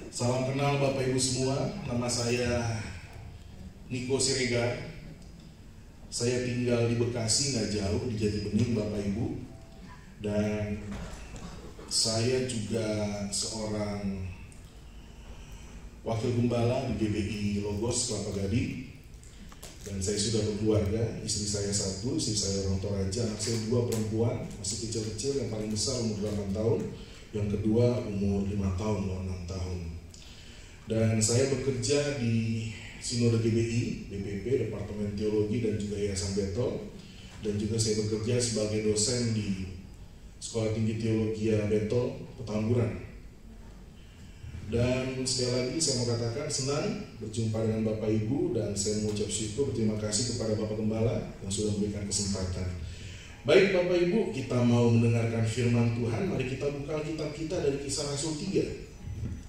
Salam kenal Bapak Ibu semua, nama saya Niko Siregar. Saya tinggal di Bekasi, nggak jauh, di Jatibening Bapak Ibu. Dan saya juga seorang wakil gembala di GBI Logos Kelapa Gading. Dan saya sudah berkeluarga, istri saya satu, istri saya orang Toraja, anak saya dua perempuan, masih kecil-kecil, yang paling besar umur 8 tahun, yang kedua umur 5 tahun, 6 tahun. Dan saya bekerja di Sinode GBI, BPP, Departemen Teologi dan juga Yayasan Betel. Dan juga saya bekerja sebagai dosen di Sekolah Tinggi Teologi Betel, Petamburan. Dan sekali lagi saya mau katakan senang berjumpa dengan Bapak Ibu, dan saya mengucap syukur berterima kasih kepada Bapak Gembala yang sudah memberikan kesempatan. Baik Bapak Ibu, kita mau mendengarkan firman Tuhan. Mari kita buka kitab kita dari Kisah Rasul 3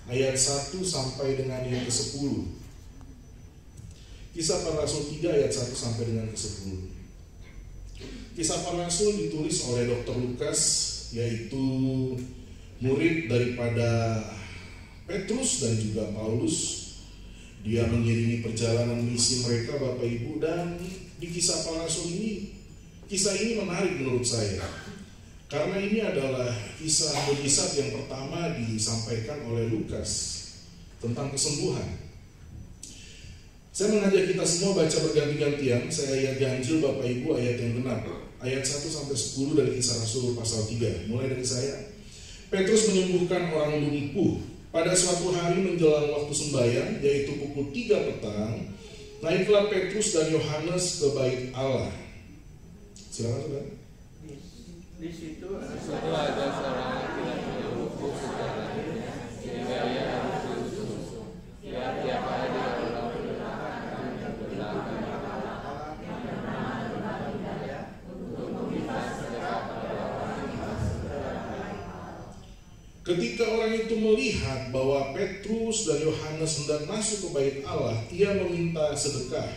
ayat 1 sampai dengan yang ke-10. Kisah Para Rasul 3 ayat 1 sampai dengan ke-10. Kisah Para Rasul ditulis oleh Dr. Lukas, yaitu murid daripada Petrus dan juga Paulus. Dia mengiringi perjalanan misi mereka Bapak Ibu. Dan di Kisah Para Rasul ini, kisah ini menarik menurut saya, karena ini adalah kisah mujizat yang pertama disampaikan oleh Lukas tentang kesembuhan. Saya mengajak kita semua baca berganti-gantian. Saya ganjil Bapak Ibu ayat yang genap, ayat 1 sampai 10 dari Kisah Rasul pasal 3. Mulai dari saya. Petrus menyembuhkan orang lumpuh. Pada suatu hari menjelang waktu sembahyang, yaitu pukul 3 petang, naiklah Petrus dan Yohanes ke bait Allah. Silakan saudara. Di situ ada seorang laki-laki yang lumpuh secara sehingga ia harus diusung. Tiap hari orang berdoa dan berdoa untuk meminta sedekah pada orang yang. Ketika orang itu melihat bahwa Petrus dan Yohanes hendak masuk ke bait Allah, ia meminta sedekah.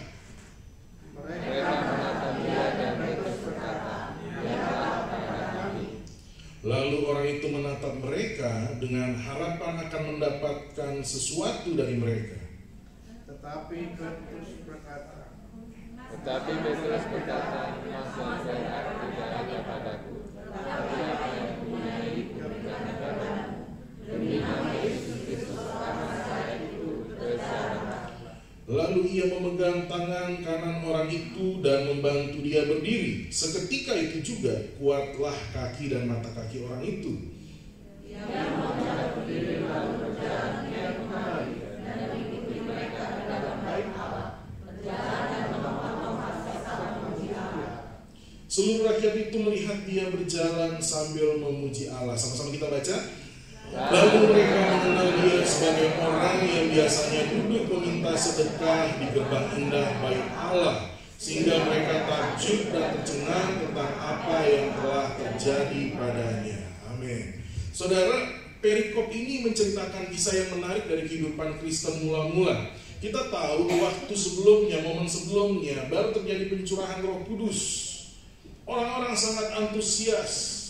Mereka menatap dia dan Petrus berkata, Lalu orang itu menatap mereka dengan harapan akan mendapatkan sesuatu dari mereka. Tetapi Petrus berkata, maksud saya tidak hanya padaku, tapi apa yang mempunyai berikan kepadamu. Demi nama Yesus Kristus karena saya itu bersyarat. Lalu ia memegang tangan kanan orang itu dan membantu dia berdiri. Seketika itu juga kuatlah kaki dan mata kaki orang itu. Ia mengangkat berdiri lalu berjalan ia kembali dan mengikuti mereka ke dalam bait Allah. Berjalan dan mengomong saling memuji Allah. Seluruh rakyat itu melihat dia berjalan sambil memuji Allah. Sama-sama kita baca. Lalu mereka mengenal dia sebagai orang yang biasanya duduk meminta sedekah di gerbang indah bait Allah, sehingga mereka takjub dan tercengang tentang apa yang telah terjadi padanya. Amin. Saudara, perikop ini menceritakan kisah yang menarik dari kehidupan Kristen mula-mula. Kita tahu waktu sebelumnya, momen sebelumnya, baru terjadi pencurahan Roh Kudus. Orang-orang sangat antusias.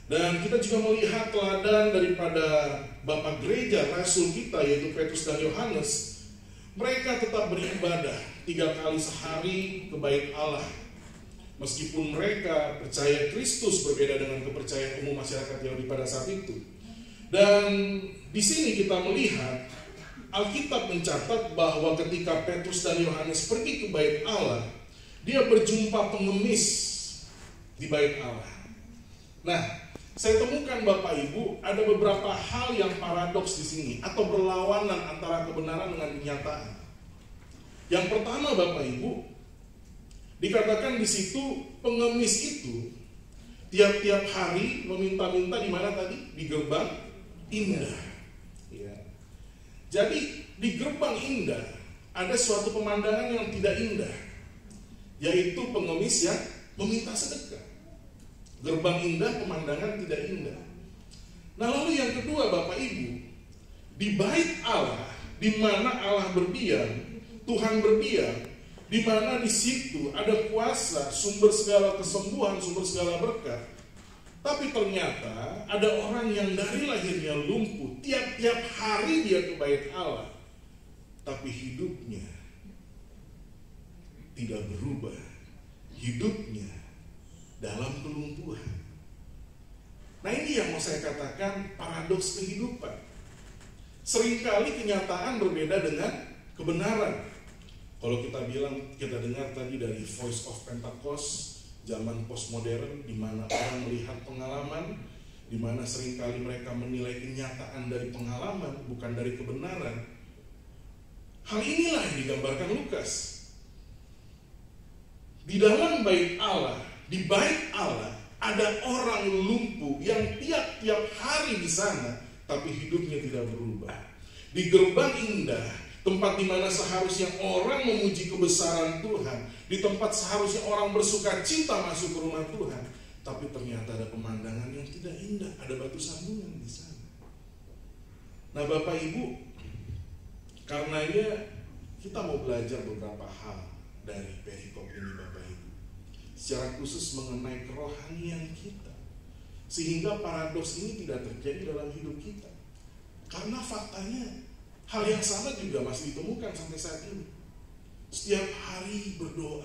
Dan kita juga melihat teladan daripada Bapak Gereja Rasul kita, yaitu Petrus dan Yohanes. Mereka tetap beribadah 3 kali sehari ke bait Allah. Meskipun mereka percaya Kristus berbeda dengan kepercayaan umum masyarakat Yahudi pada saat itu. Dan di sini kita melihat Alkitab mencatat bahwa ketika Petrus dan Yohanes pergi ke bait Allah, dia berjumpa pengemis di bait Allah. Nah, saya temukan Bapak Ibu ada beberapa hal yang paradoks di sini atau berlawanan antara kebenaran dengan kenyataan. Yang pertama Bapak Ibu, dikatakan di situ pengemis itu tiap-tiap hari meminta-minta di mana tadi? Di gerbang indah. Ya. Jadi di gerbang indah ada suatu pemandangan yang tidak indah, yaitu pengemis yang meminta sedekah. Gerbang indah, pemandangan tidak indah. Nah lalu yang kedua Bapak Ibu, di bait Allah, di mana Allah berdiam, Tuhan berdiam, di mana di situ ada kuasa, sumber segala kesembuhan, sumber segala berkat. Tapi ternyata ada orang yang dari lahirnya lumpuh, tiap-tiap hari dia ke bait Allah, tapi hidupnya tidak berubah. Hidupnya dalam kelumpuhan. Nah, ini yang mau saya katakan paradoks kehidupan. Seringkali kenyataan berbeda dengan kebenaran. Kalau kita dengar tadi dari Voice of Pentecost, zaman postmodern, di mana orang melihat pengalaman, di mana seringkali mereka menilai kenyataan dari pengalaman, bukan dari kebenaran. Hal inilah yang digambarkan Lukas. Di dalam bait Allah, di bait Allah, ada orang lumpuh yang tiap-tiap hari di sana, tapi hidupnya tidak berubah. Di gerbang indah, tempat di mana seharusnya orang memuji kebesaran Tuhan, di tempat seharusnya orang bersuka cita masuk ke rumah Tuhan, tapi ternyata ada pemandangan yang tidak indah, ada batu sandungan di sana. Nah, Bapak Ibu, karenanya kita mau belajar beberapa hal dari perikop ini, Bapak Ibu, secara khusus mengenai kerohanian kita, sehingga paradoks ini tidak terjadi dalam hidup kita. Karena faktanya hal yang sama juga masih ditemukan sampai saat ini. Setiap hari berdoa,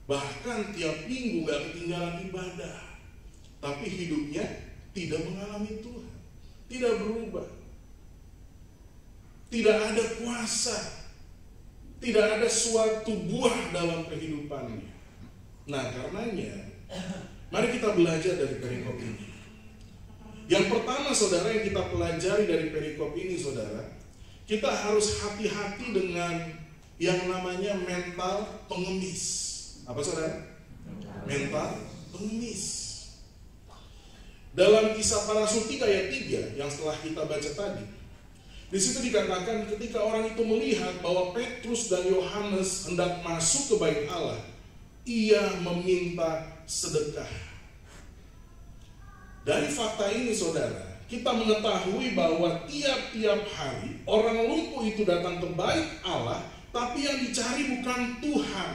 bahkan tiap minggu gak ketinggalan ibadah, tapi hidupnya tidak mengalami Tuhan, tidak berubah, tidak ada kuasa, tidak ada suatu buah dalam kehidupannya. Nah, karenanya mari kita belajar dari perikop ini. Yang pertama, saudara, yang kita pelajari dari perikop ini, saudara, kita harus hati-hati dengan yang namanya mental pengemis. Apa, saudara? Mental pengemis. Dalam Kisah Para Rasul 3 ayat 3 yang setelah kita baca tadi, di situ dikatakan ketika orang itu melihat bahwa Petrus dan Yohanes hendak masuk ke bait Allah, ia meminta sedekah. Dari fakta ini, saudara, kita mengetahui bahwa tiap-tiap hari orang lumpuh itu datang ke bait Allah, tapi yang dicari bukan Tuhan,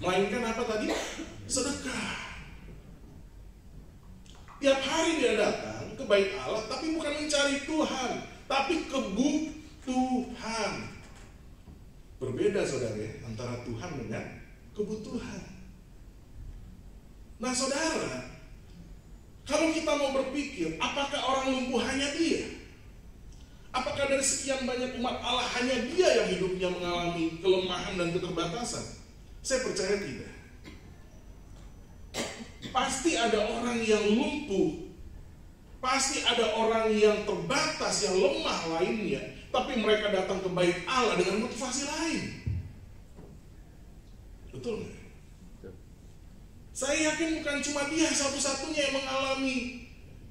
melainkan apa tadi? Sedekah. Tiap hari dia datang ke bait Allah, tapi bukan mencari Tuhan, tapi kebutuhan. Berbeda, saudara, antara Tuhan dengan kebutuhan. Nah, saudara, kalau kita mau berpikir, apakah orang lumpuh hanya dia? Apakah dari sekian banyak umat Allah hanya dia yang hidupnya mengalami kelemahan dan keterbatasan? Saya percaya tidak. Pasti ada orang yang lumpuh, pasti ada orang yang terbatas, yang lemah lainnya, tapi mereka datang ke bait Allah dengan motivasi lain. Betul nggak? Saya yakin bukan cuma dia satu-satunya yang mengalami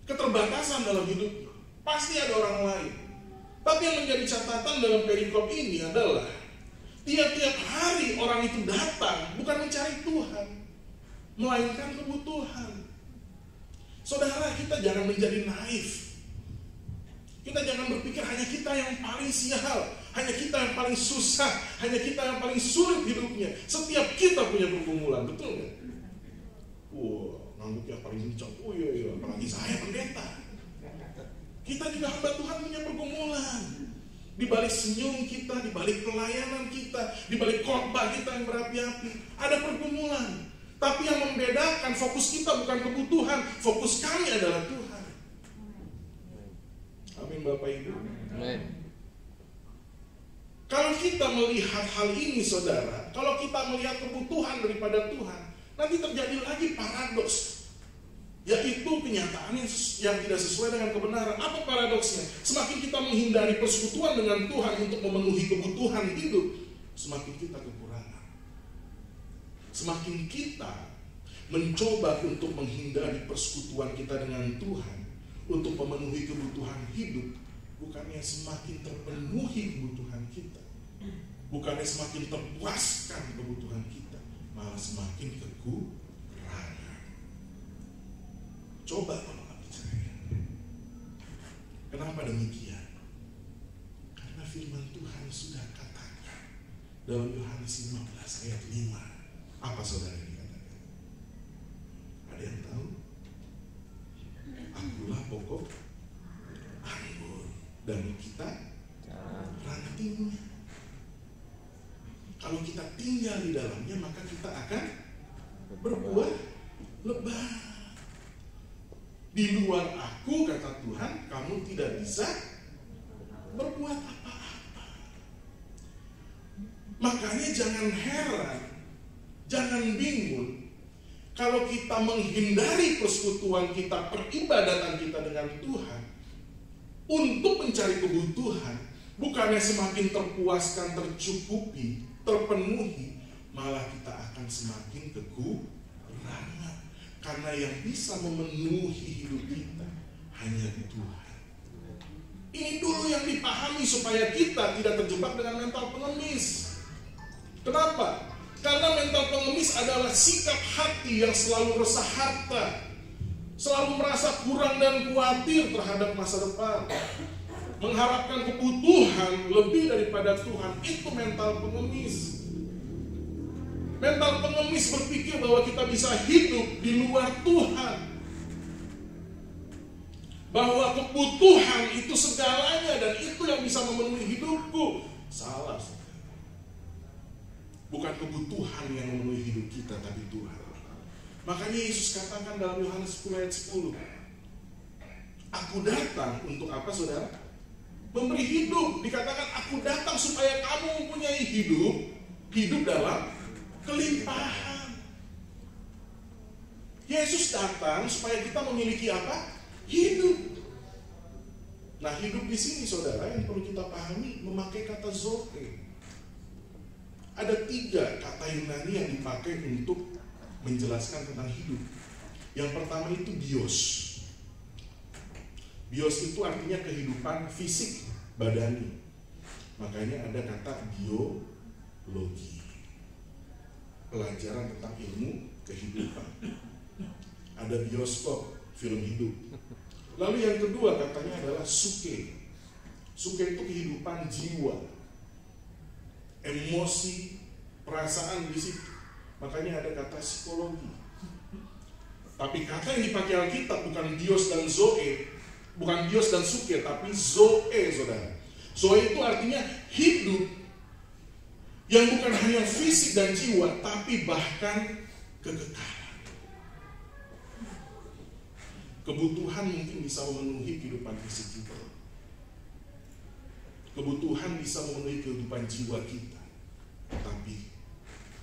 keterbatasan dalam hidupnya. Pasti ada orang lain. Tapi yang menjadi catatan dalam perikop ini adalah tiap-tiap hari orang itu datang bukan mencari Tuhan, melainkan kebutuhan. Saudara, kita jangan menjadi naif. Kita jangan berpikir hanya kita yang paling sial, hanya kita yang paling susah, hanya kita yang paling sulit hidupnya. Setiap kita punya pergumulan, betul nggak? Ngangguk yang paling kencang. Iya, apalagi saya pendeta. Kita juga hamba Tuhan punya pergumulan. Di balik senyum kita, di balik pelayanan kita, di balik khotbah kita yang berapi-api, ada pergumulan. Tapi yang membedakan fokus kita bukan kebutuhan, fokus kami adalah Tuhan. Amin, Bapak Ibu. Amin. Kalau kita melihat hal ini, saudara, kalau kita melihat kebutuhan daripada Tuhan, nanti terjadi lagi paradoks, yaitu kenyataan yang tidak sesuai dengan kebenaran. Apa paradoksnya? Semakin kita menghindari persekutuan dengan Tuhan untuk memenuhi kebutuhan hidup, semakin kita kekurangan. Semakin kita mencoba untuk menghindari persekutuan kita dengan Tuhan untuk memenuhi kebutuhan hidup, bukannya semakin terpenuhi kebutuhan kita, bukannya semakin terpuaskan kebutuhan kita, malah semakin kekurangan. Coba kalau nggak percaya. Kenapa demikian? Karena firman Tuhan sudah katakan dalam Yohanes 15 ayat 5. Apa saudara dikatakan? Ada yang tahu? akulah pokok anggur dan kita rantingnya. Kalau kita tinggal di dalamnya, maka kita akan berbuah lebat. Di luar aku, kata Tuhan, kamu tidak bisa berbuat apa-apa. Makanya jangan heran, jangan bingung kalau kita menghindari persekutuan kita, peribadatan kita dengan Tuhan untuk mencari kebutuhan, bukannya semakin terpuaskan, tercukupi, terpenuhi, malah kita akan semakin kekurangan. Karena yang bisa memenuhi hidup kita hanya Tuhan. Ini dulu yang dipahami supaya kita tidak terjebak dengan mental pengemis. Kenapa? Karena mental pengemis adalah sikap hati yang selalu resah harta, selalu merasa kurang dan khawatir terhadap masa depan, mengharapkan kebutuhan lebih daripada Tuhan. Itu mental pengemis. Mental pengemis berpikir bahwa kita bisa hidup di luar Tuhan, bahwa kebutuhan itu segalanya dan itu yang bisa memenuhi hidupku. Salah. Bukan kebutuhan yang memenuhi hidup kita, tapi Tuhan. Makanya Yesus katakan dalam Yohanes 10 ayat 10, aku datang untuk apa, saudara? Memberi hidup. Dikatakan aku datang supaya kamu mempunyai hidup dalam kelimpahan. Yesus datang supaya kita memiliki apa? Hidup. Nah, hidup di sini, saudara, yang perlu kita pahami memakai kata zoe. Ada 3 kata Yunani yang dipakai untuk menjelaskan tentang hidup. Yang pertama itu bios. Bios itu artinya kehidupan fisik, badani. Makanya ada kata biologi, pelajaran tentang ilmu kehidupan. Ada bioskop, film hidup. Lalu yang kedua katanya adalah suke. Suke itu kehidupan jiwa, emosi, perasaan di situ. Makanya ada kata psikologi. Tapi kata yang dipakai Alkitab bukan bios dan zoe, bukan bios dan suke, tapi zoe, saudara. Zoe itu artinya hidup yang bukan hanya fisik dan jiwa, tapi bahkan kekekalan. Kebutuhan mungkin bisa memenuhi kehidupan fisik kita. Kebutuhan bisa memenuhi kehidupan jiwa kita. Tapi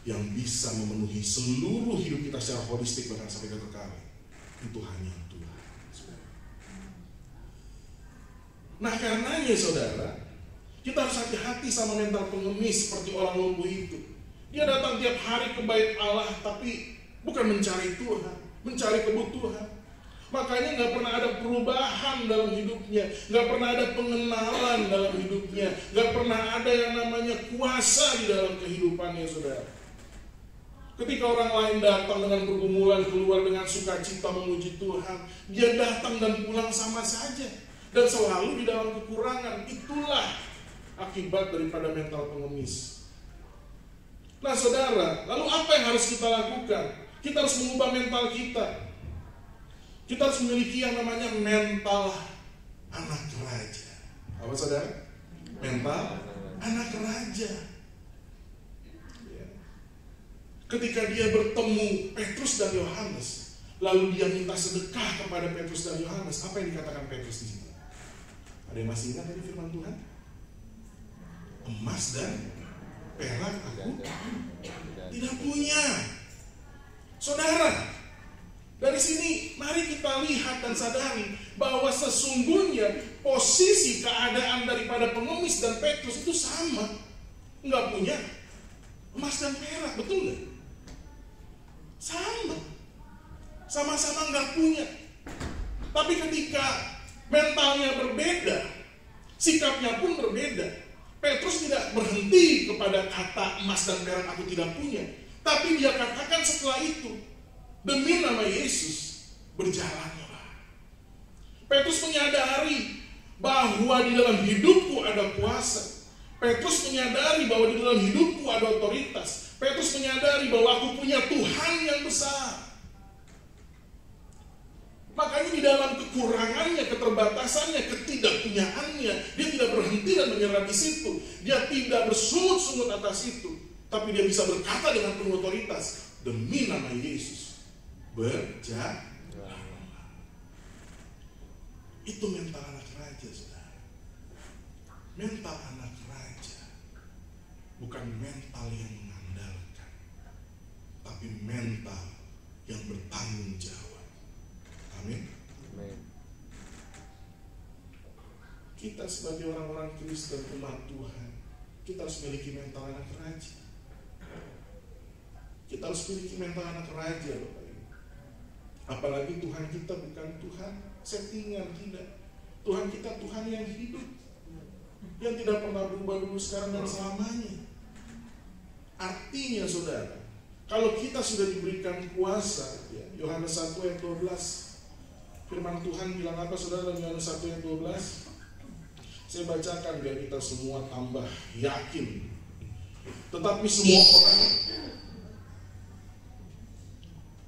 yang bisa memenuhi seluruh hidup kita secara holistik bahkan sampai kekekalan, itu hanya Tuhan. Nah, karenanya saudara, kita harus hati-hati sama mental pengemis seperti orang lumpuh itu. Dia datang tiap hari ke bait Allah, tapi bukan mencari Tuhan, mencari kebutuhan. Makanya gak pernah ada perubahan dalam hidupnya, gak pernah ada pengenalan dalam hidupnya, gak pernah ada yang namanya kuasa di dalam kehidupannya, saudara. Ketika orang lain datang dengan pergumulan, keluar dengan sukacita memuji Tuhan, dia datang dan pulang sama saja, dan selalu di dalam kekurangan. Itulah akibat daripada mental pengemis. Nah, saudara, lalu apa yang harus kita lakukan? Kita harus mengubah mental kita. Kita harus memiliki yang namanya mental anak raja. Apa, saudara? Mental anak raja. Ketika dia bertemu Petrus dan Yohanes, lalu dia minta sedekah kepada Petrus dan Yohanes, apa yang dikatakan Petrus di situ? Ada yang masih ingat dari firman Tuhan? Emas dan perak aku tidak punya. Saudara, dari sini mari kita lihat dan sadari bahwa sesungguhnya posisi keadaan daripada pengemis dan Petrus itu sama. Enggak punya emas dan perak, betul nggak? Sama. Sama-sama enggak punya. Tapi ketika mentalnya berbeda, sikapnya pun berbeda. Petrus tidak berhenti kepada kata emas dan perak aku tidak punya, tapi dia katakan setelah itu, demi nama Yesus, berjalanlah. Petrus menyadari bahwa di dalam hidupku ada kuasa. Petrus menyadari bahwa di dalam hidupku ada otoritas. Petrus menyadari bahwa aku punya Tuhan yang besar. Makanya di dalam kekurangannya, keterbatasannya, ketidakpunyaannya, dia tidak berhenti dan menyerah di situ. Dia tidak bersungut-sungut atas itu, tapi dia bisa berkata dengan penuh otoritas, demi nama Yesus berjalan. Itu mental anak raja, saudara. Mental anak raja bukan mental yang mengandalkan, tapi mental yang bertanggung jawab. Amin. Kita sebagai orang-orang Kristen, umat Tuhan, kita harus memiliki mental anak raja. Kita harus memiliki mental anak raja, Bapak Ibu. Apalagi Tuhan kita bukan Tuhan settingan, tidak. Tuhan kita Tuhan yang hidup, yang tidak pernah berubah dulu, sekarang dan selamanya. Artinya saudara, kalau kita sudah diberikan kuasa, ya, Yohanes 1 ayat 12, firman Tuhan bilang apa saudara dalam Yohanes 1 ayat 12? Saya bacakan biar kita semua tambah yakin.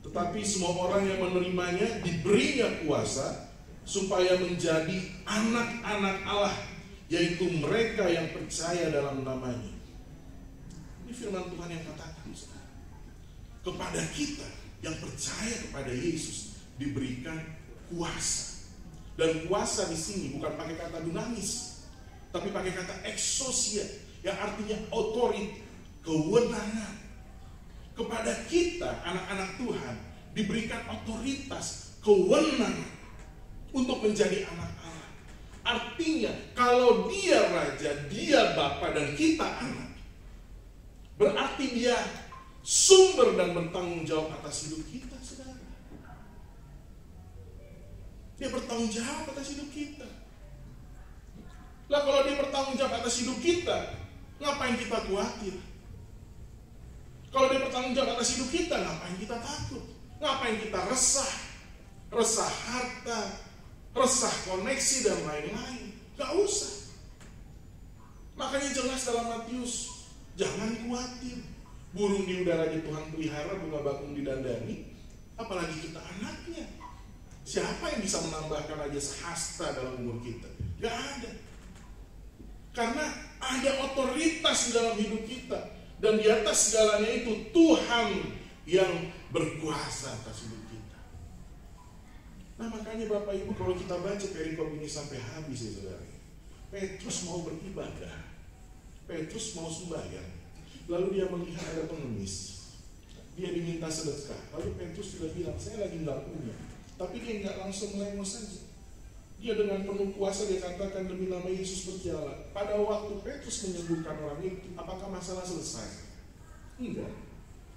Tetapi semua orang yang menerimanya diberinya kuasa supaya menjadi anak-anak Allah, yaitu mereka yang percaya dalam namanya. Ini firman Tuhan yang katakan, saudara. Kepada kita yang percaya kepada Yesus diberikan kuasa. Dan kuasa di sini bukan pakai kata dunamis, tapi pakai kata exousia, yang artinya authority, kewenangan. Kepada kita, anak-anak Tuhan, diberikan otoritas, kewenangan untuk menjadi anak Allah. Artinya, kalau dia raja, dia bapa, dan kita anak, berarti dia sumber dan bertanggung jawab atas hidup kita, saudara. Dia bertanggung jawab atas hidup kita. Lah kalau dia bertanggung jawab atas hidup kita, ngapain kita khawatir? Kalau dia bertanggung jawab atas hidup kita, ngapain kita takut? Ngapain kita resah? Resah harta, resah koneksi dan lain-lain. Gak usah. Makanya jelas dalam Matius, jangan khawatir. Burung di udara aja Tuhan pelihara, bunga bakung didandani, apalagi kita anaknya. Siapa yang bisa menambahkan aja sehasta dalam umur kita? Gak ada. Karena ada otoritas di dalam hidup kita. Dan di atas segalanya itu Tuhan yang berkuasa atas hidup kita. Nah makanya Bapak Ibu, kalau kita baca perikop ini sampai habis ya saudara, Petrus mau beribadah, Petrus mau sembahyang, lalu dia melihat ada pengemis, dia diminta sedekah, lalu Petrus sudah bilang, saya lagi nggak punya, tapi dia nggak langsung melengos saja. Dia dengan penuh kuasa dia katakan demi nama Yesus berjalan. Pada waktu Petrus menyembuhkan orang itu, apakah masalah selesai? Enggak.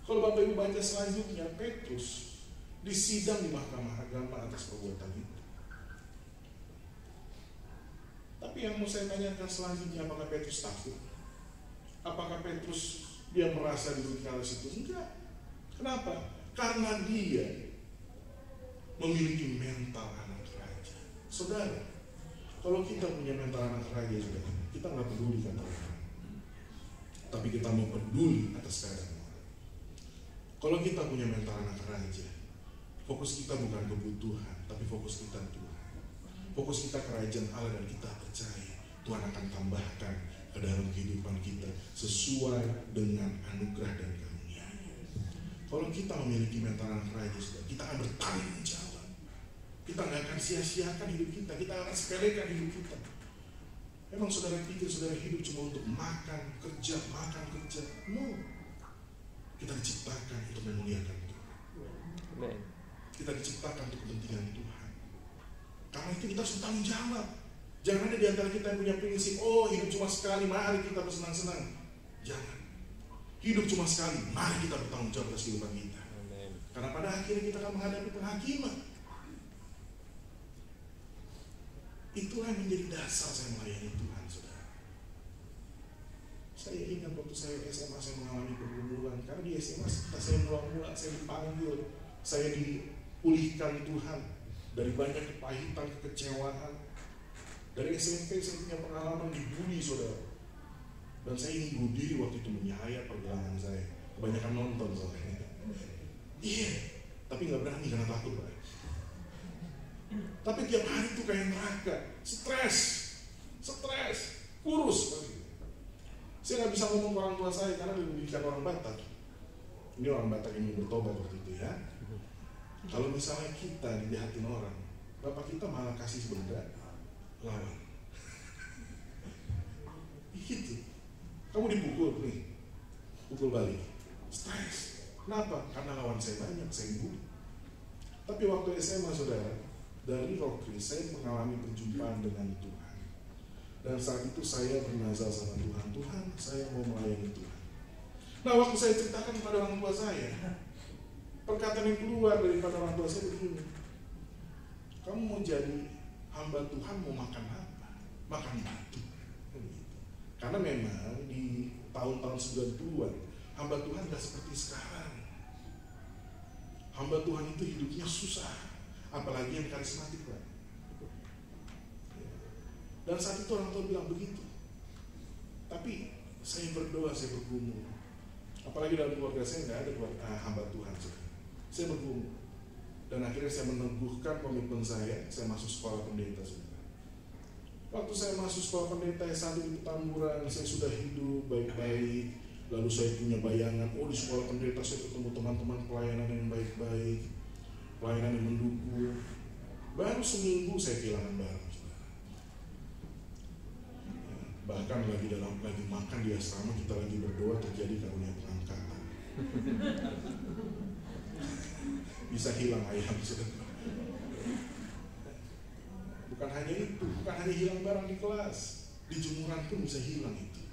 Kalau Bapak Ibu baca selanjutnya, Petrus disidang di mahkamah agama atas perbuatan itu. Tapi yang mau saya tanyakan selanjutnya, apakah Petrus takut? Apakah Petrus dia merasa dirugikan oleh situ? Enggak. Kenapa? Karena dia memiliki mental anak raja. Saudara, kalau kita punya mental anak raja, saudara, kita nggak peduli kata orang, tapi kita mau peduli atas keadaan orang. Kalau kita punya mental anak raja, fokus kita bukan kebutuhan, tapi fokus kita Tuhan. Fokus kita kerajaan Allah, dan kita percaya Tuhan akan tambahkan ke dalam kehidupan kita sesuai dengan anugerah dan karunia-Nya. Kalau kita memiliki mental anak raja, saudara, kita akan bertanggung jawab. Kita nggak akan sia-siakan hidup kita, kita akan sepelekan hidup kita. Memang saudara pikir saudara hidup cuma untuk makan, kerja. No. Kita diciptakan untuk memuliakan Tuhan. Kita diciptakan untuk kepentingan Tuhan. Karena itu kita harus bertanggung jawab. Jangan ada di antara kita yang punya prinsip, oh hidup cuma sekali, mari kita bersenang-senang. Jangan. Hidup cuma sekali, mari kita bertanggung jawab atas kehidupan kita. Karena pada akhirnya kita akan menghadapi penghakiman. Itulah yang menjadi dasar saya melayani Tuhan, saudara. Saya ingat waktu saya SMA, saya mengalami pergumulan. Karena di SMA saya mula-mula, saya dipanggil, saya dipulihkan Tuhan dari banyak kepahitan, kekecewaan. Dari SMP saya punya pengalaman dibully, saudara. Dan saya ingin bunuh diri waktu itu, menyayat pergelangan saya. Kebanyakan nonton soalnya. Iya, tapi nggak berani karena takut, Pak. Tapi tiap hari tuh kayak neraka, stres, kurus. Saya nggak bisa ngomong ke orang tua saya karena dididikan orang Batak. Ini orang Batak yang bertobat waktu itu ya. Kalau misalnya kita dijahatin orang, bapak kita malah kasih benda lawan. Gitu. Kamu dipukul nih, pukul balik, stres. Kenapa? Karena lawan saya banyak, saya bully. Tapi waktu SMA saudara, dari Rockris saya mengalami perjumpaan dengan Tuhan. Dan saat itu saya bernazar sama Tuhan, Tuhan saya mau melayani Tuhan. Nah waktu saya ceritakan kepada orang tua saya, perkataan yang keluar daripada orang tua saya begini, kamu mau jadi hamba Tuhan mau makan apa? Makan batu. Karena memang di tahun-tahun 90-an hamba Tuhan gak seperti sekarang. Hamba Tuhan itu hidupnya susah, apalagi yang karismatik Pak. Dan saat itu orang tua bilang begitu. Tapi saya berdoa, saya bergumul. Apalagi dalam keluarga saya nggak ada hamba Tuhan. Saya bergumul. Dan akhirnya saya meneguhkan komitmen saya masuk sekolah pendeta. Waktu saya masuk sekolah pendeta S1 di Petamburan, saya sudah hidup baik-baik. Lalu saya punya bayangan, di sekolah pendeta saya ketemu teman-teman pelayanan yang baik-baik, pelayanan yang mendukung. Baru seminggu saya kehilangan barang. Bahkan lagi makan di asrama, kita lagi berdoa terjadi karunia pengangkatan. Bisa hilang ayam sudah. Bukan hanya itu, bukan hanya hilang barang di kelas, di jemuran pun bisa hilang itu.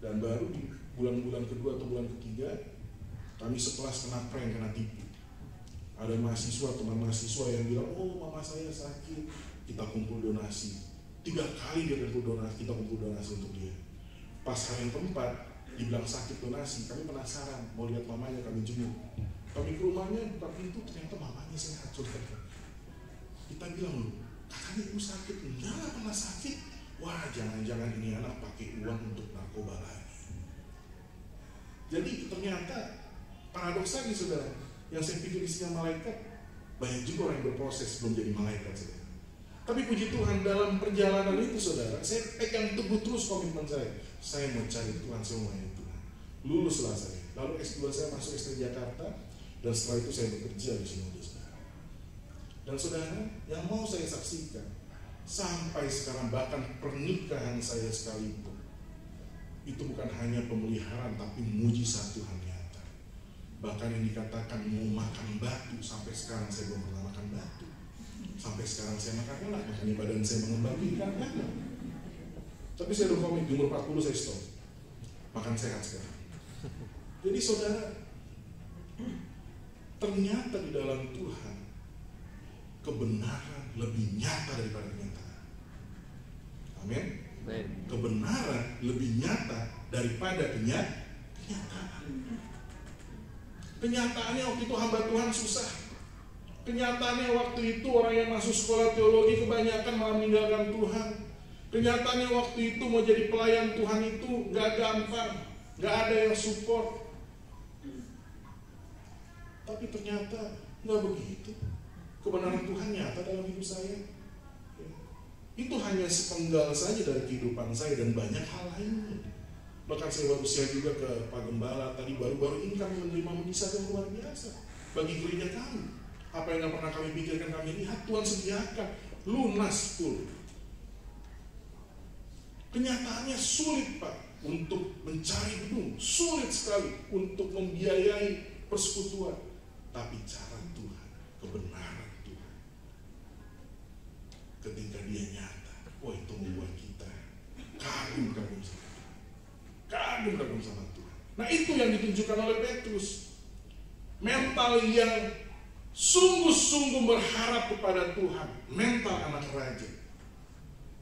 Dan baru di bulan-bulan kedua atau bulan ketiga, kami sekelas kena prank, kena tipu. Ada mahasiswa, teman mahasiswa yang bilang, mama saya sakit, kita kumpul donasi. 3 kali dia kumpul donasi, kita kumpul donasi untuk dia. Pas hari yang keempat, dibilang sakit donasi, kami penasaran, mau lihat mamanya, kami jenguk. Kami ke rumahnya, buka pintu, ternyata mamanya sehat, saudara. Kita bilang, loh, katanya ibu sakit, enggak pernah sakit. Wah, jangan-jangan ini anak pakai uang untuk narkoba lagi. Jadi ternyata paradoks lagi saudara, yang saya pikir isinya malaikat, banyak juga orang yang berproses belum jadi malaikat saudara. Tapi puji Tuhan dalam perjalanan itu saudara, saya pegang teguh terus komitmen saya. Saya mau cari Tuhan, saya mau melayani Tuhan. Luluslah saya. Lalu S2 saya masuk ST Jakarta, dan setelah itu saya bekerja di Sinode saudara. Dan saudara, yang mau saya saksikan, sampai sekarang bahkan pernikahan saya sekalipun, itu bukan hanya pemeliharaan tapi mujizat Tuhan nyata. Bahkan yang dikatakan mau makan batu, sampai sekarang saya belum pernah makan batu. Sampai sekarang saya makan enak, makanya badan saya mengembang kan. Tapi saya udah komit, di umur 40 saya stop makan sehat sekarang. Jadi saudara, ternyata di dalam Tuhan kebenaran lebih nyata daripada kenyataan. Amin. Kebenaran lebih nyata daripada kenyataan. Kenyataannya waktu itu hamba Tuhan susah. Kenyataannya waktu itu orang yang masuk sekolah teologi kebanyakan malah meninggalkan Tuhan. Kenyataannya waktu itu mau jadi pelayan Tuhan itu gak gampang, gak ada yang support. Tapi ternyata gak begitu. Kebenaran Tuhan nyata dalam hidup saya. Itu hanya sepenggal saja dari kehidupan saya dan banyak hal lainnya. Bahkan saya baru share juga ke Pak Gembala tadi, baru-baru ini kami menerima mujizat yang luar biasa bagi gereja kami. Apa yang gak pernah kami pikirkan, kami lihat Tuhan sediakan lunas full. Kenyataannya sulit Pak untuk mencari gedung, sulit sekali untuk membiayai persekutuan. Tapi cara Tuhan, kebenaran Tuhan, ketika dia nyata, itu membuat kita kagum-kagum sama Tuhan. Kagum-kagum sama Tuhan. Nah itu yang ditunjukkan oleh Petrus. Mental yang sungguh-sungguh berharap kepada Tuhan. Mental anak raja.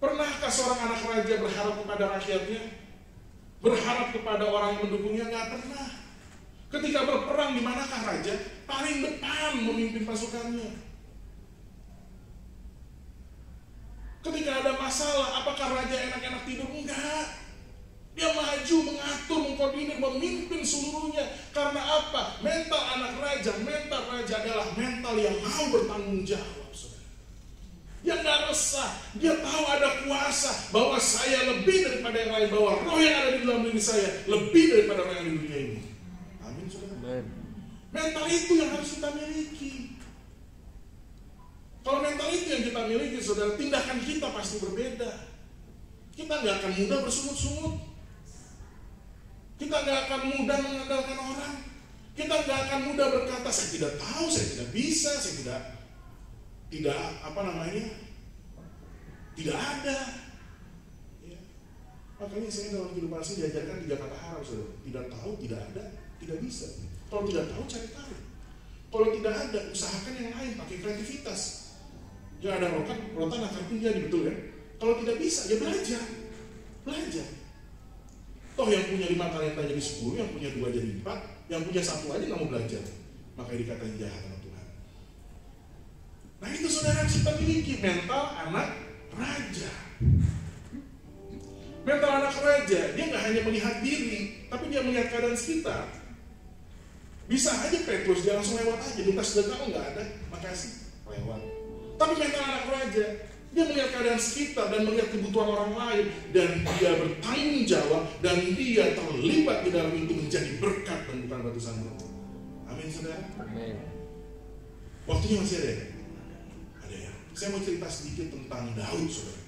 Pernahkah seorang anak raja berharap kepada rakyatnya? Berharap kepada orang yang mendukungnya? Nggak pernah. Ketika berperang, di manakah raja? Paling depan memimpin pasukannya. Ketika ada masalah, apakah raja enak-enak tidur? Enggak. Dia maju, mengatur, mengkoordinir, memimpin seluruhnya. Karena apa? Mental anak raja, mental raja adalah mental yang mau bertanggung jawab, saudara. Dia nggak resah, dia tahu ada kuasa, bahwa saya lebih daripada yang lain, bahwa roh yang ada di dalam diri saya lebih daripada orang yang di dunia ini. Amin, saudara. Amin. Mental itu yang harus kita miliki. Kalau mental itu yang kita miliki, saudara, tindakan kita pasti berbeda. Kita nggak akan mudah bersungut-sungut. Kita nggak akan mudah mengandalkan orang. Kita nggak akan mudah berkata, saya tidak tahu, saya tidak bisa, saya tidak tidak ada. Ya. Makanya saya dalam kehidupan saya diajarkan 3 kata haram, saudara. Tidak tahu, tidak ada, tidak bisa. Kalau tidak tahu, cari tahu. Kalau tidak ada, usahakan yang lain, pakai kreativitas. Ya ada rotan akan menjadi, betul ya. Kalau tidak bisa, ya belajar. Toh yang punya 5 talenta jadi 10, yang punya 2 jadi 4, yang punya 1 aja nggak mau belajar. Makanya dikatain jahat sama Tuhan. Nah itu saudara kita miliki mental anak raja. Mental anak raja, dia nggak hanya melihat diri, tapi dia melihat keadaan sekitar. Bisa aja Petrus, dia langsung lewat aja, minta sedekah, nggak ada, makasih, lewat. Tapi mental anak raja, dia melihat keadaan sekitar dan melihat kebutuhan orang lain, dan dia bertanggung jawab, dan dia terlibat di dalam itu menjadi berkat dan bukan batu sandungan. Amin, saudara. Amin. Waktunya masih ada ya? Ada ya. Saya mau cerita sedikit tentang Daud, saudara.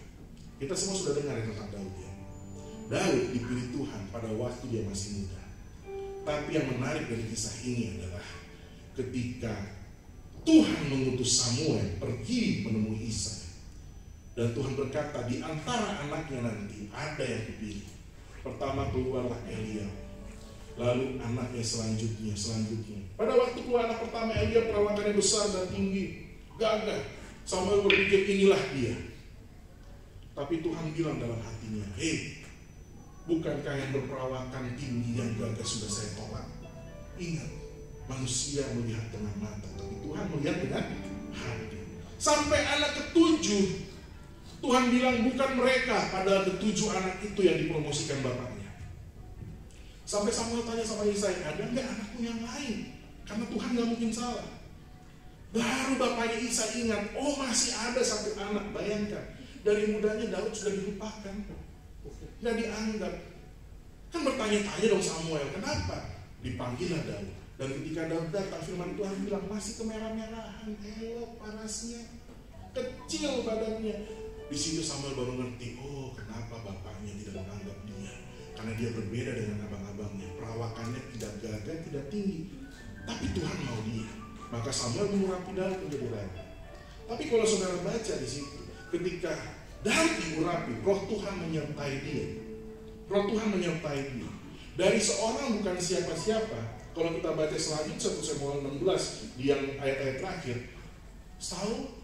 Kita semua sudah dengar tentang Daud ya. Daud dipilih Tuhan pada waktu dia masih muda. Tapi yang menarik dari kisah ini adalah ketika Tuhan mengutus Samuel pergi menemui Isai. Dan Tuhan berkata, di antara anaknya nanti ada yang dipilih. Pertama keluarlah Eliab, lalu anaknya selanjutnya. Pada waktu keluar anak pertama Eliab, perawakannya besar dan tinggi, gagah. Samuel berpikir inilah dia. Tapi Tuhan bilang dalam hatinya, hei, bukankah yang berperawakan tinggi yang gagah sudah saya tolak? Ingat, manusia melihat dengan mata, tapi Tuhan melihat dengan hati. Sampai anak ke-7, Tuhan bilang bukan mereka, padahal ke-7 anak itu yang dipromosikan bapaknya. Sampai Samuel tanya sama Isai, ada nggak anakmu yang lain? Karena Tuhan nggak mungkin salah. Baru bapaknya Isai ingat, oh masih ada 1 anak. Bayangkan, dari mudanya Daud sudah dilupakan, nggak dianggap. Kan bertanya-tanya dong Samuel, kenapa? Dipanggillah Daud. Dan ketika Daud datang, firman Tuhan bilang masih kemerah-merahan, elok parasnya, kecil badannya. Di situ Samuel baru ngerti, oh kenapa bapaknya tidak menganggap dia. Karena dia berbeda dengan abang-abangnya. Perawakannya tidak gagah, tidak tinggi. Tapi Tuhan mau dia. Maka Samuel mengurapi Daud menjadi raja. Tapi kalau saudara baca di situ, ketika Daud diurapi, roh Tuhan menyertai dia. Roh Tuhan menyertai dia. Dari seorang bukan siapa-siapa, kalau kita baca selanjutnya 1 Samuel 16 di yang ayat-ayat terakhir, Saul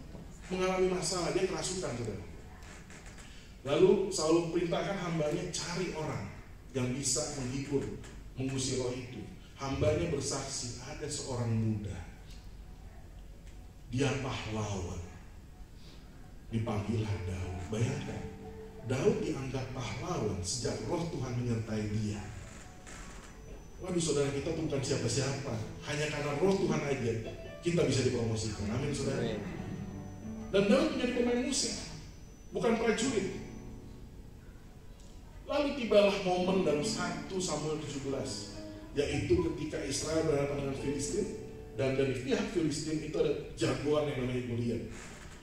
mengalami masalah, dia kerasukan, saudara. Lalu Saul perintahkan hambanya cari orang yang bisa menghibur, mengusir roh itu. Hambanya bersaksi, ada seorang muda, dia pahlawan. Dipanggillah Daud. Bayangkan, Daud dianggap pahlawan sejak roh Tuhan menyertai dia. Waduh, saudara, kita bukan siapa-siapa. Hanya karena roh Tuhan aja kita bisa dipromosikan. Amin, saudara. Dan Daud menjadi pemain musik, bukan prajurit. Lalu tibalah momen dalam 1 Samuel 17, yaitu ketika Israel berhadapan dengan Filistin, dan dari pihak Filistin itu ada jagoan yang namanya Goliat.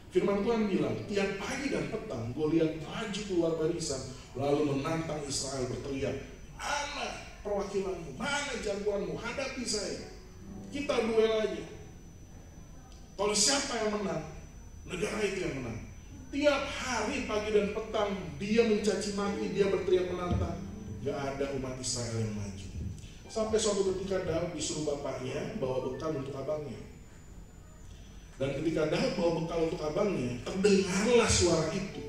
Firman Tuhan bilang, tiap pagi dan petang Goliat maju keluar barisan, lalu menantang Israel berteriak, mana perwakilanmu, mana jagoanmu, hadapi saya, kita duel aja. Kalau siapa yang menang, negara itu yang menang. Tiap hari pagi dan petang dia mencaci maki, dia berteriak menantang. Gak ada umat Israel yang maju. Sampai suatu ketika Daud disuruh bapaknya bawa bekal untuk abangnya. Dan ketika Daud bawa bekal untuk abangnya, terdengarlah suara itu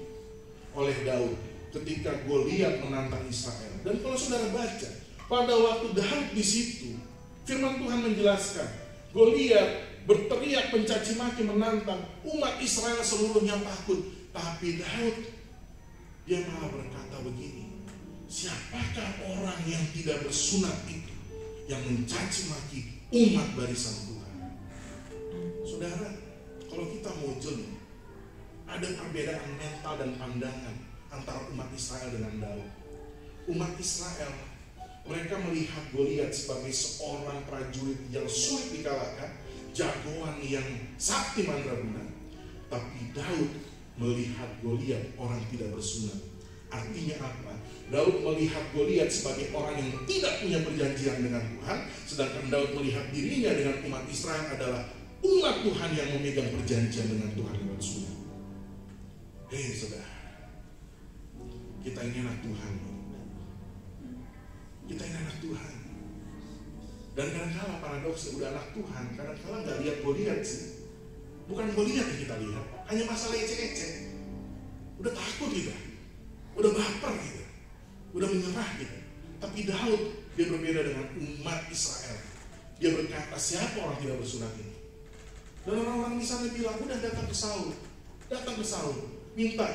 oleh Daud ketika Goliat menantang Israel. Dan kalau saudara baca, pada waktu Daud di situ, firman Tuhan menjelaskan, Goliat berteriak mencaci maki menantang, umat Israel seluruhnya takut. Tapi Daud, dia malah berkata begini, siapakah orang yang tidak bersunat itu yang mencaci maki umat barisan Tuhan? Saudara, kalau kita mau jeli, ada perbedaan mental dan pandangan antara umat Israel dengan Daud. Umat Israel, mereka melihat Goliat sebagai seorang prajurit yang sulit dikalahkan, jagoan yang sakti mandraguna. Tapi Daud melihat Goliat orang tidak bersunat. Artinya apa? Daud melihat Goliat sebagai orang yang tidak punya perjanjian dengan Tuhan, sedangkan Daud melihat dirinya dengan umat Israel adalah umat Tuhan yang memegang perjanjian dengan Tuhan lewat sunat. Hei saudara, kita ini anak Tuhan. Kita ini anak Tuhan. Dan kadang-kadang paradoksnya udah anak Tuhan, kadang-kadang gak lihat Goliat sih. Bukan Goliat yang kita lihat, hanya masalah ecek-ecek. Udah takut kita, udah baper kita, udah menyerah kita. Tapi Daud, dia berbeda dengan umat Israel. Dia berkata, siapa orang tidak bersunat ini? Dan orang-orang di sana bilang, udah datang ke Saul, minta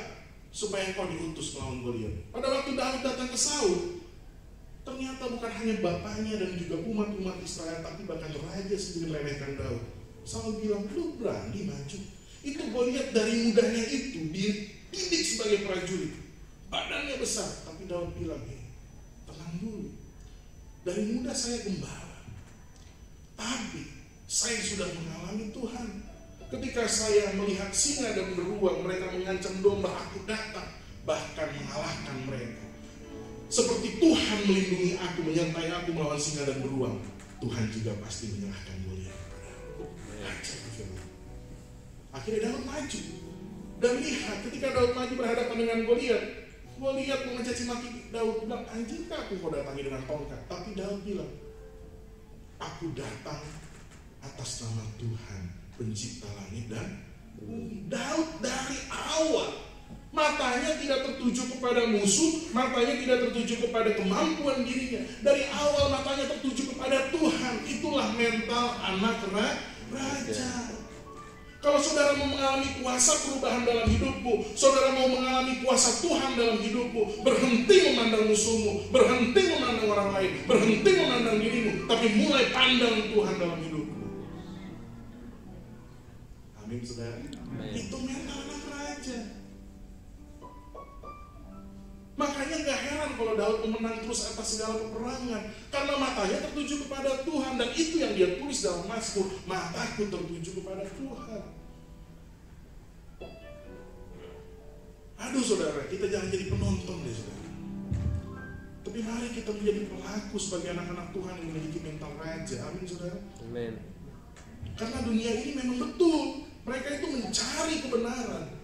supaya kau diutus melawan Goliat. Pada waktu Daud datang ke Saul, ternyata bukan hanya bapaknya dan juga umat-umat Israel, tapi bahkan raja sendiri meremehkan Daud. Saul bilang, lu berani maju? Itu Goliat dari mudanya itu dididik sebagai prajurit, badannya besar. Tapi Daud bilang, tenang dulu, dari muda saya gembala, tapi saya sudah mengalami Tuhan. Ketika saya melihat singa dan beruang, mereka mengancam domba, aku datang, bahkan mengalahkan mereka. Seperti Tuhan melindungi aku, menyertai aku melawan singa dan beruang, Tuhan juga pasti menyerahkan Goliat kepadaku. Akhirnya Daud maju. Dan lihat, ketika Daud maju berhadapan dengan Goliat mencaci maki Daud, bilang, anjingkah aku kau datangi dengan tongkat? Tapi Daud bilang, aku datang atas nama Tuhan, pencipta langit dan bumi. Daud dari awal matanya tidak tertuju kepada musuh, matanya tidak tertuju kepada kemampuan dirinya. Dari awal matanya tertuju kepada Tuhan. Itulah mental anak raja. Kalau saudara mau mengalami kuasa perubahan dalam hidupmu, saudara mau mengalami kuasa Tuhan dalam hidupmu, berhenti memandang musuhmu, berhenti memandang orang lain, berhenti memandang dirimu, tapi mulai pandang Tuhan dalam hidupmu. Amin saudara. Itu mental anak raja. Makanya gak heran kalau Daud memenang terus atas segala peperangan, karena matanya tertuju kepada Tuhan. Dan itu yang dia tulis dalam Mazmur, mataku tertuju kepada Tuhan. Aduh saudara, kita jangan jadi penonton deh saudara, tapi mari kita menjadi pelaku sebagai anak-anak Tuhan yang memiliki mental raja. Amin saudara. Amin. Karena dunia ini memang betul, mereka itu mencari kebenaran.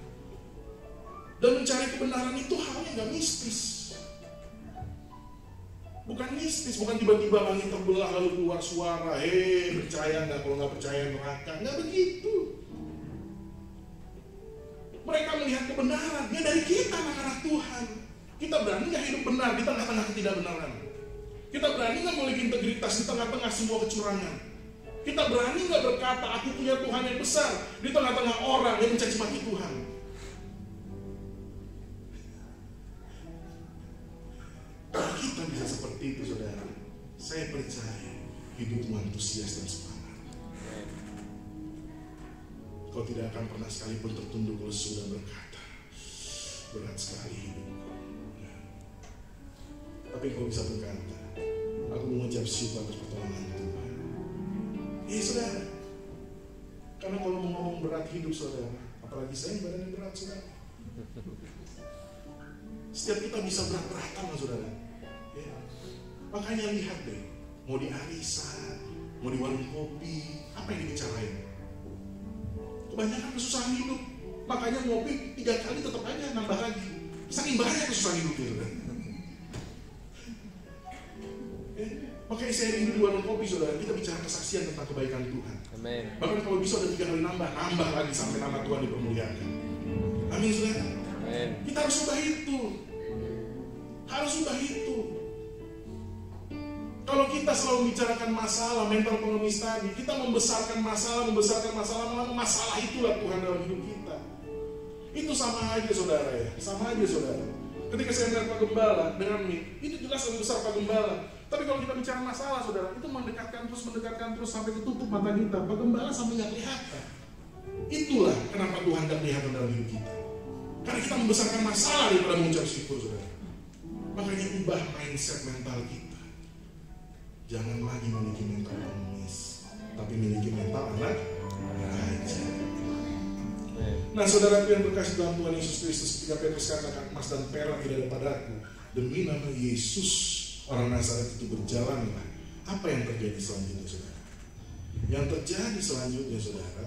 Dan mencari kebenaran itu halnya gak mistis. Bukan mistis, bukan tiba-tiba langit terbelah lalu keluar suara, percaya gak, kalau gak percaya neraka. Gak begitu. Mereka melihat kebenaran, ya dari kita anak-anak Tuhan. Kita berani gak hidup benar di tengah-tengah ketidakbenaran? Kita berani gak memiliki integritas di tengah-tengah semua kecurangan? Kita berani gak berkata, aku punya Tuhan yang besar di tengah-tengah orang yang mencaci maki Tuhan? Kalau kita bisa seperti itu saudara, saya percaya hidupmu antusias dan semangat. Kau tidak akan pernah sekalipun tertunduk lesu dan berkata, berat sekali hidupku. Tapi kau bisa berkata, aku mengucap syukur atas pertolongan Tuhan. Saudara, karena kalau mau ngomong berat hidup saudara, apalagi saya yang badannya berat saudara. Setiap kita bisa berat-beratan saudara. Ya. Makanya lihat deh, mau di arisan, mau di warung kopi, apa yang dibicarain? Kebanyakan kesusahan hidup. Makanya ngopi 3 kali tetap aja nambah lagi. Saking banyak kesusahan hidup ya. Makanya saya rindu di warung kopi saudara, kita bicara kesaksian tentang kebaikan Tuhan. Amin. Bahkan kalau bisa ada 3 kali nambah lagi sampai nama Tuhan dipermuliakan. Amin saudara. Amin. Kita harus ubah itu. Harus ubah itu. Kalau kita selalu bicarakan masalah, mental pengemis tadi, kita membesarkan masalah, masalah itulah Tuhan dalam hidup kita. Itu sama aja saudara ya, sama aja saudara. Ketika saya melihat Pak Gembala dengan mic, itu jelas lebih besar Pak Gembala. Tapi kalau kita bicara masalah, saudara, itu mendekatkan terus sampai ketutup mata kita. Pak Gembala sampai nggak kelihatan. Itulah kenapa Tuhan nggak kelihatan dalam hidup kita. Karena kita membesarkan masalah daripada mengucap syukur, saudara. Makanya ubah mindset mental kita. Jangan lagi memiliki mental pengemis, tapi miliki mental anak raja. Nah, saudaraku yang berkasih dalam Tuhan Yesus Kristus, ketika Petrus katakan emas dan perak tidak ada padaku, demi nama Yesus orang Nazaret itu berjalanlah. Apa yang terjadi selanjutnya, saudara? Yang terjadi selanjutnya, saudara,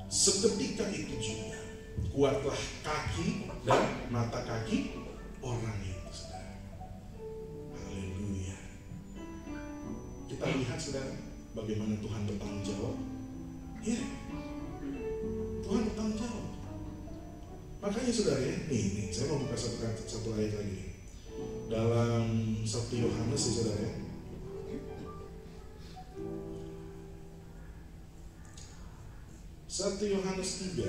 seketika itu juga kuatlah kaki dan mata kaki orang itu, saudara. Haleluya. Kita lihat, saudara, bagaimana Tuhan bertanggung jawab. Ya, Tuhan bertanggung jawab. Makanya, saudara, ya, nih, saya mau buka satu ayat lagi dalam 1 Yohanes, ya, saudara, ya. 1 Yohanes 3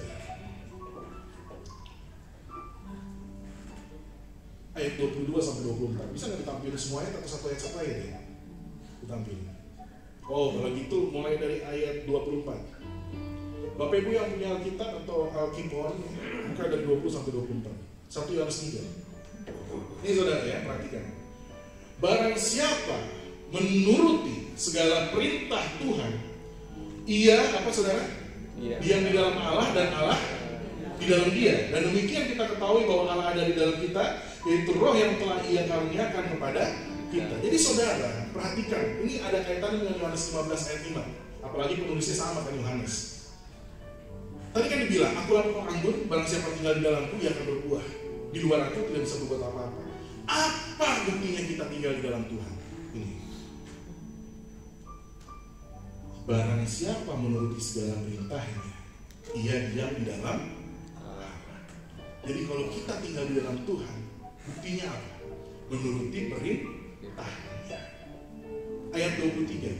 ayat 22 sampai 24. Bisa nggak ditampilin semua ayat atau satu ayat ya? Ditampilin. Oh, kalau gitu mulai dari ayat 24. Bapak Ibu yang punya Alkitab atau Alkipon, buka dari 20 sampai 24. 1 Yohanes 3. Ini saudara ya, perhatikan. Barang siapa menuruti segala perintah Tuhan, ia apa, saudara? Dia di dalam Allah dan Allah di dalam dia. Dan demikian kita ketahui bahwa Allah ada di dalam kita, yaitu roh yang telah ia karuniakan kepada kita. Jadi saudara, perhatikan, ini ada kaitannya dengan Yohanes 15 ayat 5. Apalagi penulisnya sama kan Yohanes. Tadi kan dibilang, aku adalah pohon anggur, barang siapa tinggal di dalamku, ia akan berbuah. Di luar aku tidak bisa berbuat apa-apa. Apa buktinya kita tinggal di dalam Tuhan? Ini. Barang siapa menuruti segala perintahnya, ia diam di dalam Allah. Jadi kalau kita tinggal di dalam Tuhan, buktinya apa? Menuruti perintahnya. Ayat 23.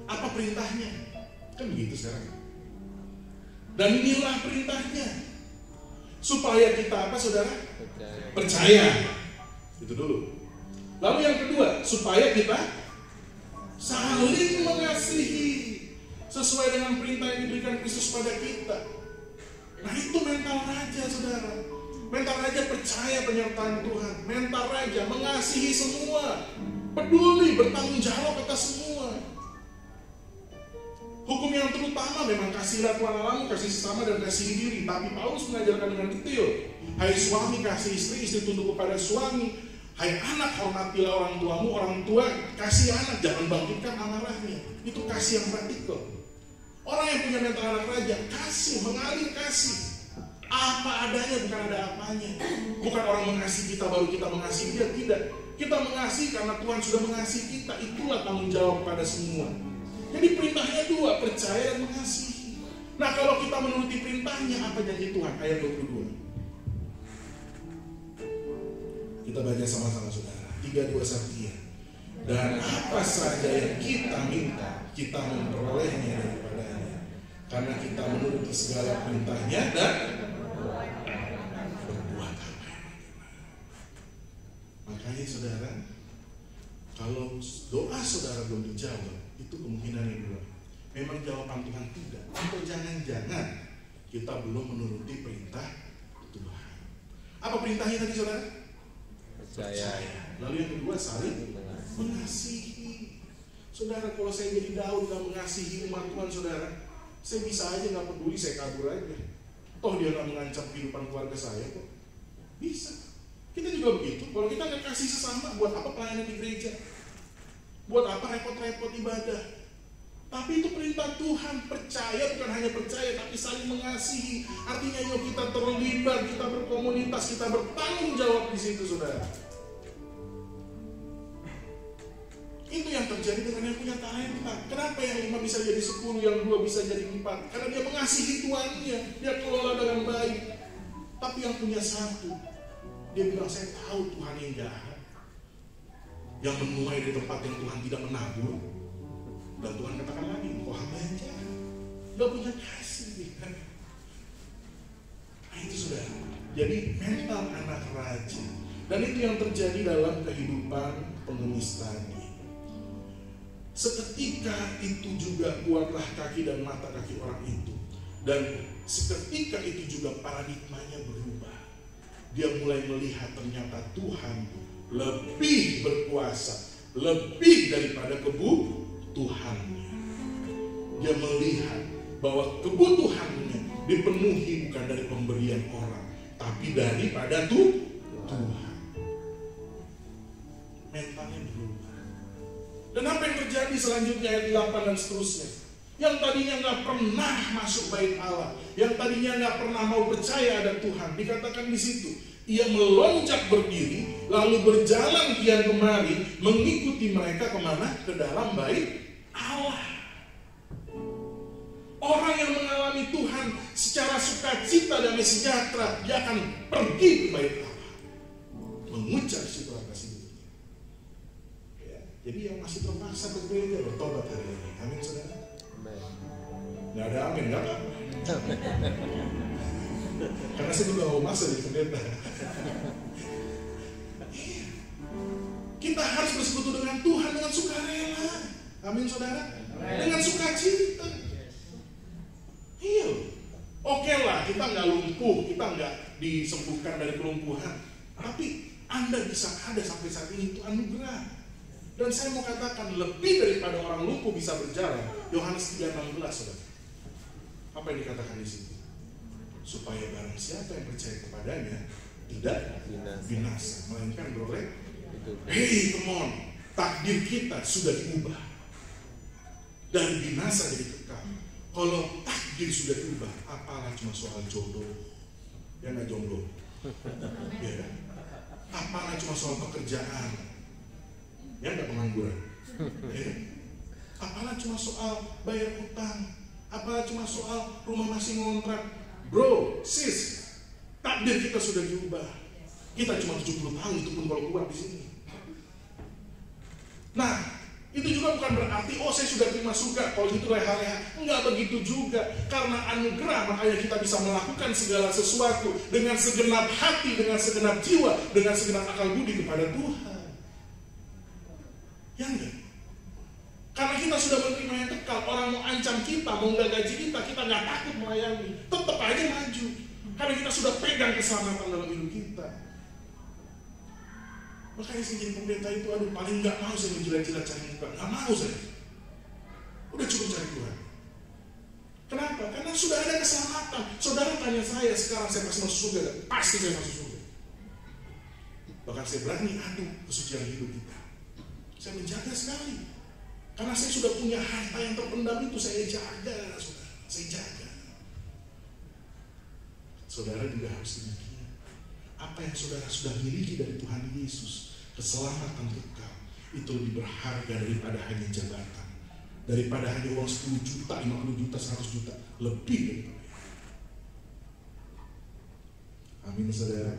Apa perintahnya? Kan begitu sekarang. Dan inilah perintahnya, supaya kita apa, saudara? Percaya. Itu dulu. Lalu yang kedua, supaya kita saling mengasihi sesuai dengan perintah yang diberikan Kristus pada kita. Nah, itu mental raja, saudara. Mental raja percaya penyertaan Tuhan. Mental raja mengasihi semua, peduli, bertanggung jawab atas semua. Hukum yang terutama memang kasihlah Tuhan Allahmu, kasih sesama dan kasih diri. Tapi Paulus mengajarkan dengan detail. Hai suami, kasih istri, istri tunduk kepada suami. Hai anak, hormatilah orang tuamu, orang tua kasih anak, jangan bangkitkan amarahnya. Itu kasih yang praktikal. Orang yang punya mental anak raja, kasih, mengalir kasih. Apa adanya, bukan ada apanya. Bukan orang mengasihi kita baru kita mengasihi dia, tidak. Kita mengasihi karena Tuhan sudah mengasihi kita. Itulah tanggung jawab pada semua. Jadi perintahnya dua, percaya dan mengasihi. Nah, kalau kita menuruti perintahnya, apa janji Tuhan? Ayat 22. Kita baca sama-sama, saudara. 3:21. Dan apa saja yang kita minta, kita memperolehnya daripadanya, karena kita menuruti segala perintahnya dan berbuat apa yang bagaimana. Makanya, saudara, kalau doa saudara belum dijawab, itu kemungkinan yang dua. Memang jawaban Tuhan tidak. Atau jangan-jangan kita belum menuruti perintah Tuhan. Apa perintahnya tadi, saudara? Percaya. Lalu yang kedua, saling mengasihi. Saudara, kalau saya jadi Daud gak mengasihi umat Tuhan, saudara, saya bisa aja gak peduli, saya kabur aja. Toh dia gak mengancam kehidupan keluarga saya kok. Bisa. Kita juga begitu. Kalau kita gak kasih sesama, buat apa pelayanan di gereja? Buat apa repot-repot ibadah? Tapi itu perintah Tuhan. Percaya, bukan hanya percaya, tapi saling mengasihi. Artinya yuk kita terlibat, kita berkomunitas, kita bertanggung jawab di situ, saudara. Itu yang terjadi dengan yang punya talenta. Kenapa yang 5 bisa jadi 10, yang 2 bisa jadi 4? Karena dia mengasihi tuannya, dia kelola dengan baik. Tapi yang punya 1, dia bilang, saya tahu Tuhan yang jahat, yang menuai di tempat yang Tuhan tidak menabur. Dan Tuhan katakan lagi, engkau hamba yang jahat. nggak punya kasih. Nah itu saudara. Jadi mental anak raja. Dan itu yang terjadi dalam kehidupan pengemis tadi. Seketika itu juga kuatlah kaki dan mata kaki orang itu. Dan seketika itu juga paradigmanya berubah. Dia mulai melihat ternyata Tuhan lebih berkuasa, lebih daripada kebutuhannya. Dia melihat bahwa kebutuhannya dipenuhi bukan dari pemberian orang, tapi daripada Tuhan. Mentalnya berubah. Dan apa yang terjadi selanjutnya ayat 8 dan seterusnya? Yang tadinya nggak pernah masuk bait Allah, yang tadinya nggak pernah mau percaya ada Tuhan, dikatakan di situ, ia melonjak berdiri, lalu berjalan kian kemari, mengikuti mereka kemana? Ke dalam bait Allah. Orang yang mengalami Tuhan secara sukacita dan sejahtera, dia akan pergi ke bait Allah, mengucap syukur atas hidupnya. Ya, jadi yang masih terpaksa ke gereja bertobat hari ini. Amin saudara. Nggak ada amin, nggak apa-apa. Karena saya juga mau masuk di pendeta. Kita harus bersekutu dengan Tuhan dengan sukarela. Amin saudara. Dengan sukacita. Iya. Oke lah, kita nggak lumpuh, kita nggak disembuhkan dari kelumpuhan. Tapi Anda bisa ada sampai saat ini, itu anugerah. Dan saya mau katakan lebih daripada orang lumpuh bisa berjalan. Yohanes 3:16 saudara. Apa yang dikatakan di situ? Supaya barang siapa yang percaya kepadanya tidak binasa, melainkan beroleh. Hey, come on, takdir kita sudah diubah dari binasa jadi kekal. Kalau takdir sudah diubah, apalah cuma soal jodoh, ya nggak jomblo, ya, apalah cuma soal pekerjaan, ya nggak pengangguran, ya. Apalah cuma soal bayar utang, apalah cuma soal rumah masih ngontrak. Bro, sis, takdir kita sudah diubah. Kita cuma 70 tahun itu pun kalau keluar di sini. Nah, itu juga bukan berarti saya sudah terima surga, kalau gitu leha-leha. Enggak begitu juga. Karena anugerah makanya kita bisa melakukan segala sesuatu dengan segenap hati, dengan segenap jiwa, dengan segenap akal budi kepada Tuhan. Ya enggak? Karena kita sudah menerima yang kekal. Orang mau ancam kita, mau nggak gaji kita nggak takut melayani. Tetap aja maju. Karena kita sudah pegang keselamatan dalam hidup kita. Makanya saya jadi pendeta itu, paling nggak mau saya menjilat-jilat cari muka. Nggak mau saya. Udah cukup cari Tuhan. Kenapa? Karena sudah ada keselamatan. Saudara tanya saya, sekarang saya pasti masuk surga. Pasti saya masuk surga. Bahkan saya berani adu kesucian hidup kita. Saya menjaga sekali. Karena saya sudah punya harta yang terpendam itu, saya jaga, saudara. Saya jaga. Saudara juga harus demikian. Apa yang saudara sudah miliki dari Tuhan Yesus, keselamatan kekal, itu lebih berharga daripada hanya jabatan, daripada hanya uang 10 juta, 50 juta, 100 juta, lebih daripada itu. Amin saudara.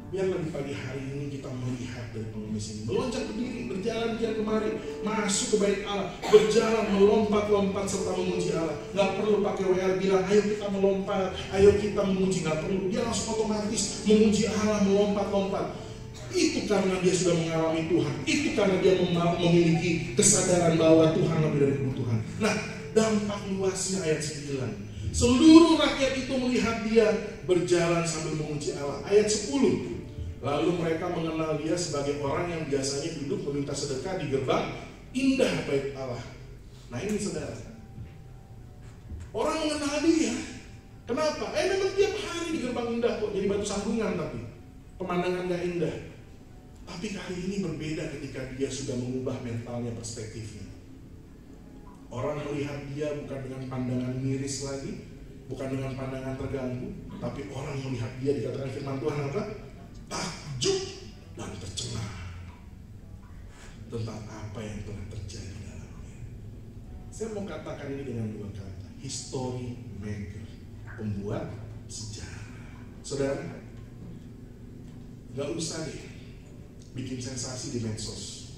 Biarlah di pagi hari ini kita melihat dari pengemis ini melonjak berdiri, berjalan kian kemari, masuk ke bait Allah, berjalan melompat-lompat serta memuji Allah. Gak perlu pakai WL bilang ayo kita melompat, ayo kita memuji, gak perlu. Dia langsung otomatis memuji Allah, melompat-lompat. Itu karena dia sudah mengalami Tuhan. Itu karena dia memiliki kesadaran bahwa Tuhan lebih dari kebutuhan. Nah, dampak luasnya ayat 9. Seluruh rakyat itu melihat dia berjalan sambil memuji Allah. Ayat 10. Lalu mereka mengenal dia sebagai orang yang biasanya duduk meminta sedekah di gerbang indah bait Allah. Nah ini saudara, orang mengenal dia. Kenapa? Memang tiap hari di gerbang indah kok, jadi batu sambungan, tapi pemandangan gak indah. Tapi kali ini berbeda ketika dia sudah mengubah mentalnya, perspektifnya. Orang melihat dia bukan dengan pandangan miris lagi, bukan dengan pandangan terganggu, tapi orang melihat dia, dikatakan firman Tuhan apa? Takjub dan tercengang tentang apa yang telah terjadi dalamnya. Saya mau katakan ini dengan 2 kata, history maker, pembuat sejarah. Saudara, gak usah deh bikin sensasi di medsos,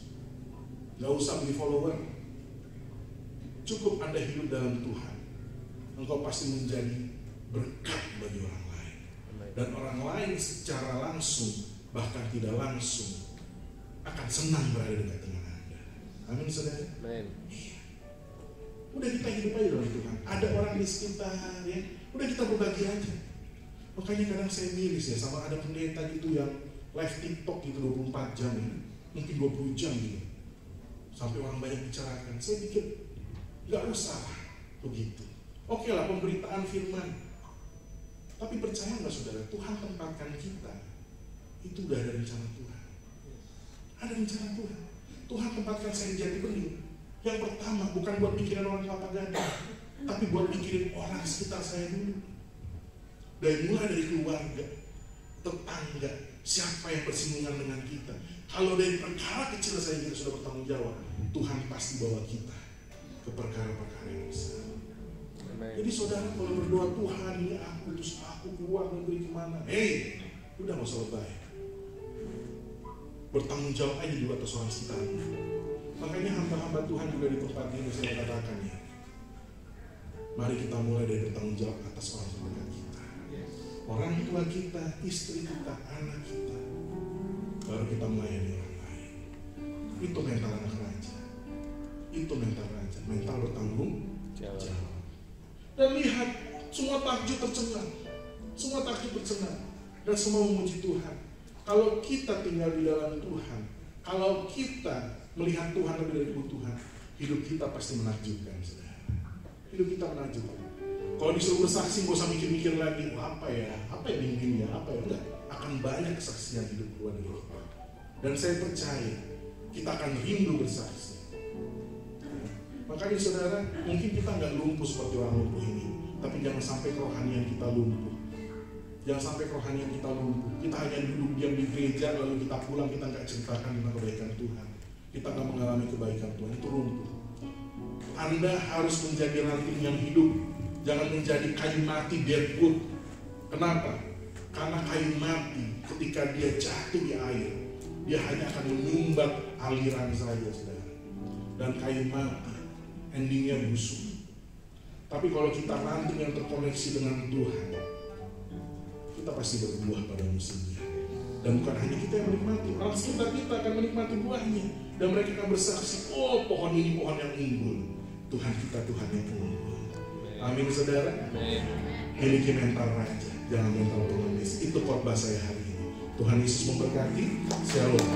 gak usah beli follower. Cukup Anda hidup dalam Tuhan, engkau pasti menjadi berkat bagi orang lain. Dan orang lain secara langsung, bahkan tidak langsung, akan senang berada dekat dengan Anda. Amin, saudara? Amin. Udah kita hidup aja dalam Tuhan. Ada orang di sekitar, ya. Udah kita berbagi aja. Makanya kadang saya miris ya, sama ada pendeta gitu yang live TikTok gitu 24 jam ya. Mungkin 20 jam gitu. Sampai orang banyak bicarakan. Saya pikir, gak usah begitu. Oke lah, pemberitaan firman. Tapi percaya gak saudara, Tuhan tempatkan kita. Itu udah ada rencana Tuhan. Ada rencana Tuhan. Tuhan tempatkan saya jadi benih. Yang pertama, bukan buat mikirin orang Kelapa Gading, tapi buat mikirin orang sekitar saya dulu. Mulai dari keluarga, tetangga, siapa yang bersinggungan dengan kita. Kalau dari perkara kecil saya kita sudah bertanggung jawab, Tuhan pasti bawa kita ke perkara-perkara yang besar. Jadi saudara kalau berdoa, Tuhan ini aku, terus aku keluar negeri kemana? Hei, udah gak usah lebay. Bertanggung jawab aja dulu atas orang sekitarnya. Makanya hamba-hamba Tuhan juga di tempat ini saya katakan ya, mari kita mulai dari bertanggung jawab atas orang terdekat kita, orang tua kita, istri kita, anak kita, baru kita melayani orang lain. Itu mental anak raja. Itu mental raja, mental bertanggung jawab. Dan lihat, semua takjub tercengang, semua takjub tercengang, dan semua memuji Tuhan. Kalau kita tinggal di dalam Tuhan, kalau kita melihat Tuhan lebih dari kebutuhan, hidup kita pasti menakjubkan, saudara. Hidup kita menakjubkan. Kalau disuruh bersaksi, gak usah mikir-mikir lagi, apa ya bimbingnya, apa ya, enggak. Akan banyak kesaksian hidup keluar dari kita. Dan saya percaya, kita akan rindu bersaksi. Makanya saudara, mungkin kita nggak lumpuh seperti orang lumpuh ini, tapi jangan sampai kerohanian kita lumpuh. Jangan sampai kerohanian kita lumpuh. Kita hanya duduk diam di gereja, lalu kita pulang, kita nggak ceritakan tentang kebaikan Tuhan. Kita nggak mengalami kebaikan Tuhan, itu lumpuh. Anda harus menjadi ranting yang hidup, jangan menjadi kayu mati deadwood. Kenapa? Karena kayu mati ketika dia jatuh di air, dia hanya akan menyumbat aliran saja, saudara. Dan kayu mati endingnya busuk. Tapi kalau kita ranting yang terkoneksi dengan Tuhan, kita pasti berbuah pada musimnya. Dan bukan hanya kita yang menikmati, orang sekitar kita akan menikmati buahnya. Dan mereka akan bersaksi, oh pohon ini pohon yang unggul. Tuhan kita Tuhan yang unggul. Amin saudara. Miliki mental raja, jangan mental pengemis. Itu khotbah saya hari ini. Tuhan Yesus memberkati. Shalom.